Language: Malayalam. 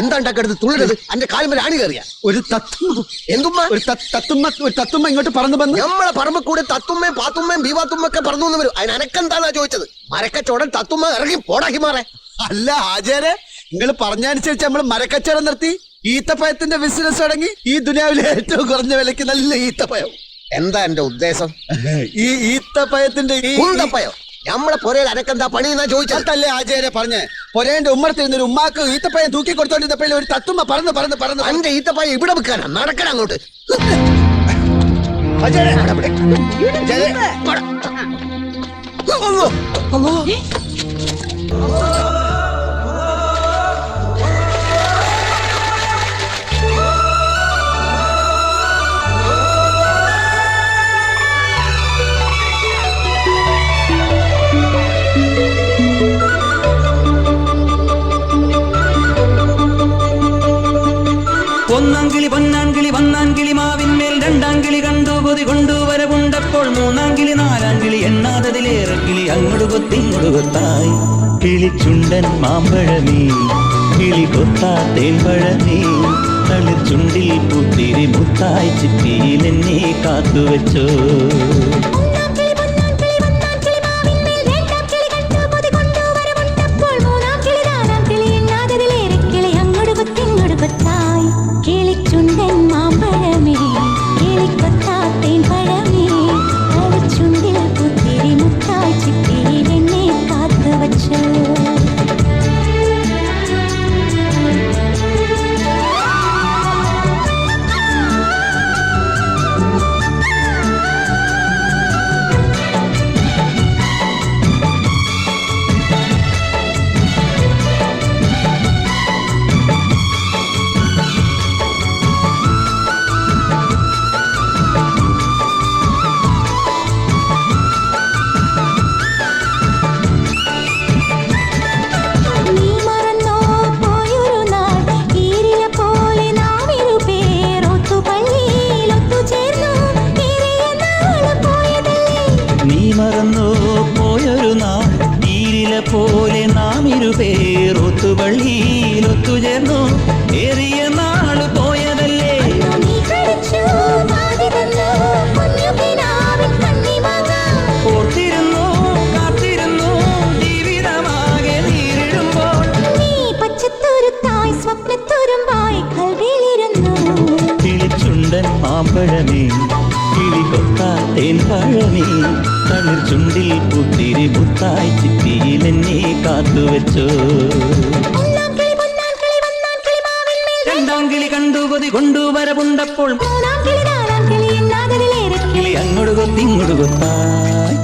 എന്താ ഉണ്ടാക്കരുത് തുള്ളരുത് എന്റെ കാലുമേൽ ആണി കയറിയ ഒരു തത്തുമ്മ എന്തുമ്മ ഒരു തത്തുമ്മ ഇങ്ങോട്ട് പറന്നു വന്നു. നമ്മളെ പറമ്പ് കൂടെ തത്തുമ്മയും പാത്തുമ്മയും ബീവാത്തുമ്മൊക്കെ പറന്നു വന്നു വരും. അതിന് അനക്കെന്താന്നാ ചോദിച്ചത്? മരക്കച്ചോടൻ തത്തുമ്മ ഇറങ്ങി പോടാക്കി മാറേ. അല്ല ആചാരെ, നിങ്ങൾ പറഞ്ഞനുസരിച്ച് നമ്മൾ മരക്കച്ചവടം നിർത്തി ഈത്തപ്പഴത്തിന്റെ ബിസിനസ് തുടങ്ങി. ഈ ദുനിയാവിലെ ഏറ്റവും കുറഞ്ഞ വിലക്ക് നല്ല ഈത്തപ്പഴം. എന്താ എന്റെ ഉദ്ദേശം? ഈ ഈത്തപ്പഴത്തിന്റെ കുന്തപ്പഴം നമ്മളെ പൊരയിൽ അനക്കെന്താ പണി എന്നാ ചോദിച്ചല്ലേ ആചാര്യ പറഞ്ഞേ. പൊരേന്റെ ഉമ്മർത്തിരുന്നൊരു ഉമ്മാക്ക് ഈത്തപ്പഴം തൂക്കി കൊടുത്തോണ്ടിരുന്നപ്പോഴേ ഒരു തത്തുമ്മ പറന്ന് പറന്ന് പറന്ന് എന്റെ ഈത്തപ്പഴം ഇവിടെ വെക്കാനാ നടക്കണം അങ്ങോട്ട്. ഒന്നാംകിളി പൊന്നാൻകിളി വന്നാൻകിളി മാവിന്മേൽ രണ്ടാംകിളി കണ്ടു കൊതി കൊണ്ടുവരവുണ്ടപ്പോൾ മൂന്നാംകിളി നാലാംകിളി എണ്ണാതതിലേറെ കിളി അങ്ങോട്ട് കൊത്തിങ്ങോട്ട് കൊത്തായി. കിളിച്ചുണ്ടൻ മാമ്പഴമേ കിളി കൊത്താ തേൻപഴമേ തളിച്ചുണ്ടിൽ പുത്തിരി മുത്തായി ചിപ്പിയിൽ എന്നെ കാത്തുവെച്ചോ. പോലെ നാം ഇരുപേർ ഒത്തുപള്ളിയിലൊത്തുചേർന്നു ഏറിയ നാള് പോയതല്ലേ. ഓർത്തിരുന്നു കാത്തിരുന്നു ജീവിതമാകെ നീരിടുമ്പോൾ കിളിച്ചുണ്ടൻ മാമ്പഴമേ കിളി കൊത്താ തേൻപഴമേ തളിർചുണ്ടിൽ പുത്തിരി മുത്തായി ചിപ്പിയിൽ എന്നെ കാത്തുവെച്ചോ. രണ്ടാംകിളി കണ്ടു കൊതി കൊണ്ടുവരവുണ്ടപ്പോൾ കിളി അങ്ങോട്ട് കൊത്തിങ്ങോട്ട് കൊത്തായി.